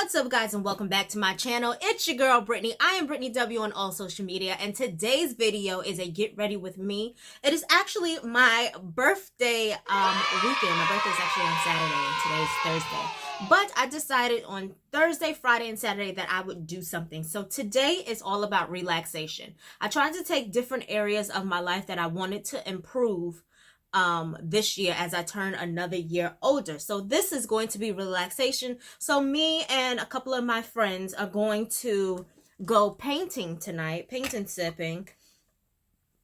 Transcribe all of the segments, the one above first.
What's up, guys, and welcome back to my channel. It's your girl Brittany. I am Brittany W on all social media, and today's video is a get ready with me. It is actually my birthday weekend. My birthday is actually on Saturday and today's Thursday, but I decided on Thursday, Friday, and Saturday that I would do something. So today is all about relaxation. I tried to take different areas of my life that I wanted to improve this year as I turn another year older. So this is going to be relaxation. So me and a couple of my friends are going to go painting tonight, paint and sipping,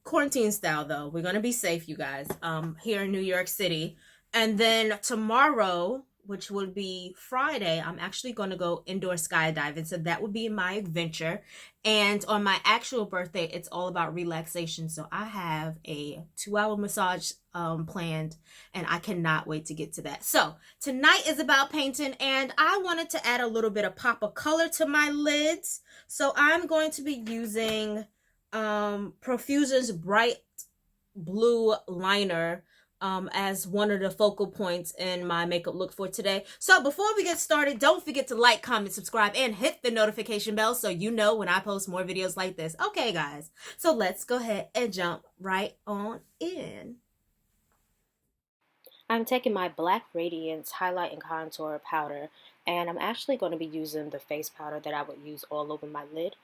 quarantine style though. We're going to be safe, you guys, here in New York City. And then tomorrow, which would be Friday, I'm actually going to go indoor skydiving. So that would be my adventure. And on my actual birthday, it's all about relaxation. So I have a 2-hour massage planned, and I cannot wait to get to that. So tonight is about painting, and I wanted to add a little bit of pop of color to my lids. So I'm going to be using Profusion's bright blue liner as one of the focal points in my makeup look for today. So before we get started, don't forget to like, comment, subscribe, and hit the notification bell so you know when I post more videos like this. Okay, guys, so let's go ahead and jump right on in. I'm taking my Black Radiance Highlight and Contour Powder, and I'm actually going to be using the face powder that I would use all over my lid.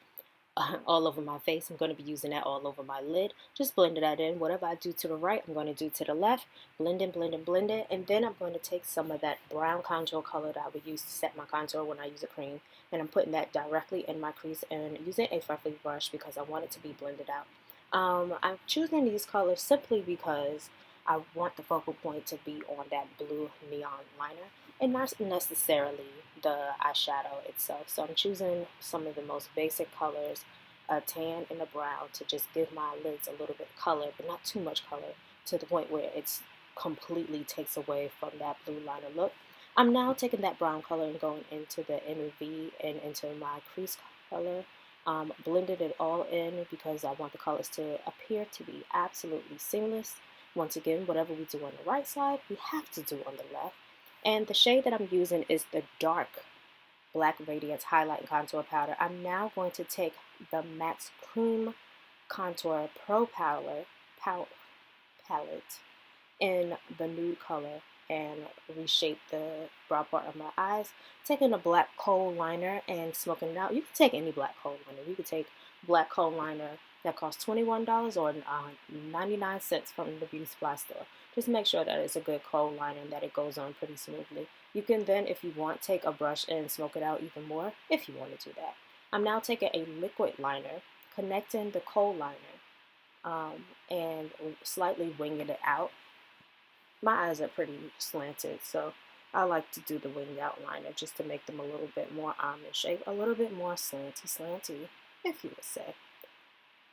All over my face. I'm going to be using that all over my lid. Just blend that in. Whatever I do to the right, I'm going to do to the left. Blend in, blend in, blend it. And then I'm going to take some of that brown contour color that I would use to set my contour when I use a cream. And I'm putting that directly in my crease and using a fluffy brush because I want it to be blended out. I'm choosing these colors simply because I want the focal point to be on that blue neon liner and not necessarily the eyeshadow itself. So I'm choosing some of the most basic colors, a tan and a brown, to just give my lids a little bit of color, but not too much color to the point where it's completely takes away from that blue liner look. I'm now taking that brown color and going into the inner V and into my crease color. Blended it all in because I want the colors to appear to be absolutely seamless. Once again, whatever we do on the right side, we have to do on the left. And the shade that I'm using is the dark Black Radiance Highlight and Contour Powder. I'm now going to take the Max Cream Contour Pro Palette in the nude color and reshape the brow part of my eyes. Taking a black kohl liner and smoking it out. You can take any black kohl liner. You can take black kohl liner that costs $21 or 99 cents from the beauty supply store. Just make sure that it's a good kohl liner and that it goes on pretty smoothly. You can then, if you want, take a brush and smoke it out even more if you want to do that. I'm now taking a liquid liner, connecting the kohl liner and slightly winging it out. My eyes are pretty slanted, so I like to do the winged out liner just to make them a little bit more almond shape, a little bit more slanty, if you would say.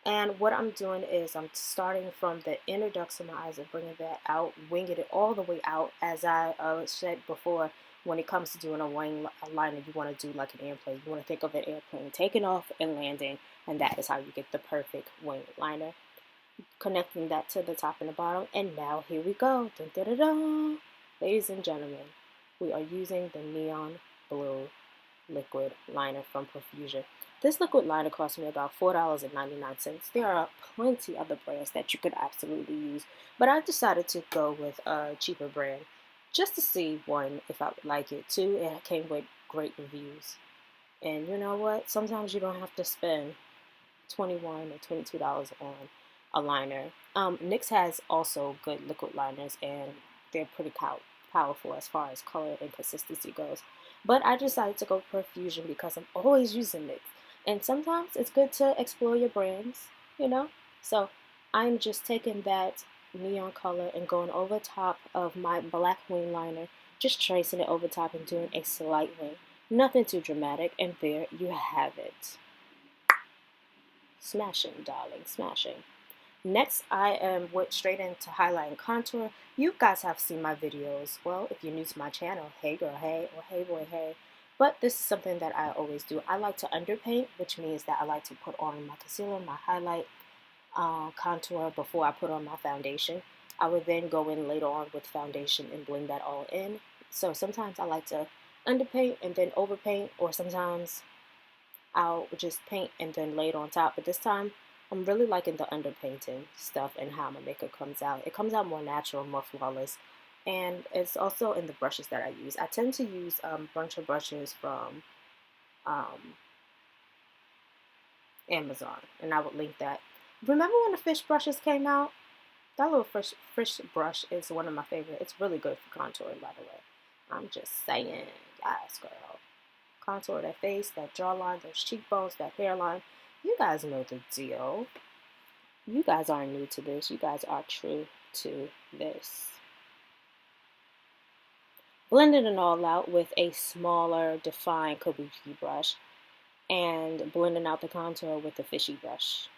And what I'm doing is I'm starting from the inner ducts of my eyes and bringing that out, winging it all the way out. As I said before, when it comes to doing a wing liner, you want to do like an airplane. You want to think of an airplane taking off and landing, and that is how you get the perfect wing liner. Connecting that to the top and the bottom, and now here we go. Dun, dun, dun, dun. Ladies and gentlemen, we are using the neon blue liquid liner from Profusion. This liquid liner cost me about $4.99. There are plenty other brands that you could absolutely use, but I decided to go with a cheaper brand just to see, one, if I would like it. Two, it came with great reviews. And you know what? Sometimes you don't have to spend $21 or $22 on a liner. NYX has also good liquid liners, and they're pretty powerful as far as color and consistency goes. But I decided to go Profusion because I'm always using NYX. And sometimes it's good to explore your brands, you know? So I'm just taking that neon color and going over top of my black wing liner, just tracing it over top and doing a slight wing. Nothing too dramatic, and there you have it. Smashing, darling, smashing. Next, I went straight into highlight and contour. You guys have seen my videos. Well, if you're new to my channel, hey girl, hey, or hey boy, hey. But this is something that I always do. I like to underpaint, which means that I like to put on my concealer, my highlight, contour before I put on my foundation. I would then go in later on with foundation and blend that all in. So sometimes I like to underpaint and then overpaint, or sometimes I'll just paint and then lay it on top. But this time, I'm really liking the underpainting stuff and how my makeup comes out. It comes out more natural, more flawless. And it's also in the brushes that I use. I tend to use a bunch of brushes from um, Amazon, and I would link that. Remember when the fish brushes came out? That little fish brush is one of my favorite. It's really good for contouring, by the way. I'm just saying, yes, girl. Contour that face, that jawline, those cheekbones, that hairline. You guys know the deal. You guys aren't new to this. You guys are true to this. Blending it all out with a smaller, defined kabuki brush and blending out the contour with the fishy brush.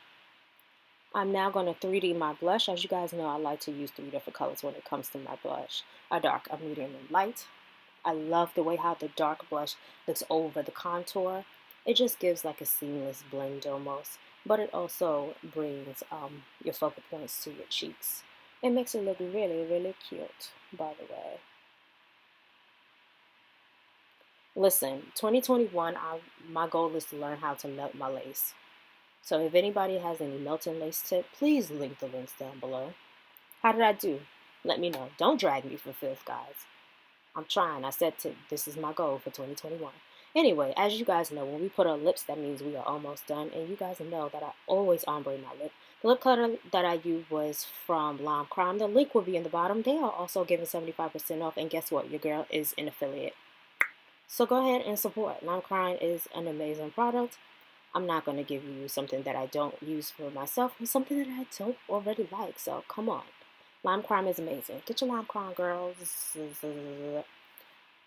I'm now going to 3D my blush. As you guys know, I like to use 3 different colors when it comes to my blush. A dark, a medium, and light. I love the way how the dark blush looks over the contour. It just gives like a seamless blend almost, but it also brings your focal points to your cheeks. It makes it look really, really cute, by the way. Listen, 2021, my goal is to learn how to melt my lace. So if anybody has any melting lace tip, please link the links down below. How did I do? Let me know. Don't drag me for filth, guys. I'm trying. I said this is my goal for 2021. Anyway, as you guys know, when we put on lips, that means we are almost done. And you guys know that I always ombre my lip. The lip color that I used was from Lime Crime. The link will be in the bottom. They are also giving 75% off. And guess what? Your girl is an affiliate. So go ahead and support. Lime Crime is an amazing product. I'm not going to give you something that I don't use for myself or something that I don't already like. So come on. Lime Crime is amazing. Get your Lime Crime, girls.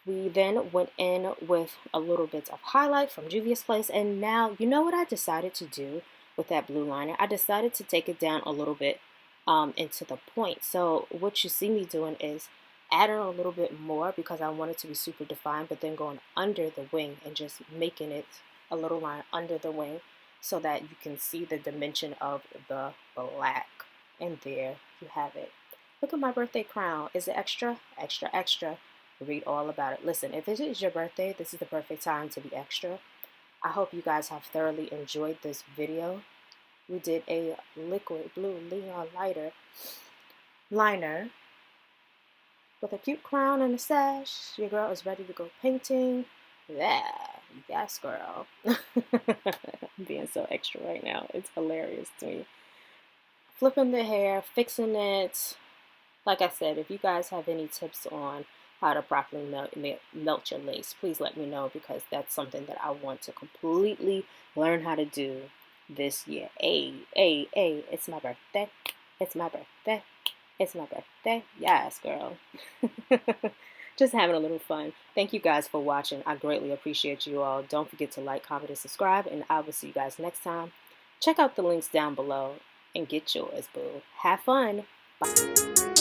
We then went in with a little bit of highlight from Juvia's Place. And now, you know what I decided to do with that blue liner? I decided to take it down a little bit into the point. So what you see me doing is adding a little bit more because I want it to be super defined, but then going under the wing and just making it a little line under the wing so that you can see the dimension of the black. And there you have it. Look at my birthday crown. Is it extra? Extra, extra. Read all about it. Listen, if it is your birthday, this is the perfect time to be extra. I hope you guys have thoroughly enjoyed this video. We did a liquid blue neon liner with a cute crown and a sash. Your girl is ready to go painting. Yeah, yes, girl. I'm being so extra right now. It's hilarious to me. Flipping the hair, fixing it. Like I said, if you guys have any tips on how to properly melt your lace, please let me know because that's something that I want to completely learn how to do this year. Hey, it's my birthday. It's my birthday. It's my birthday. Yes, girl. Just having a little fun. Thank you guys for watching. I greatly appreciate you all. Don't forget to like, comment, and subscribe, and I will see you guys next time. Check out the links down below and get yours, boo. Have fun. Bye.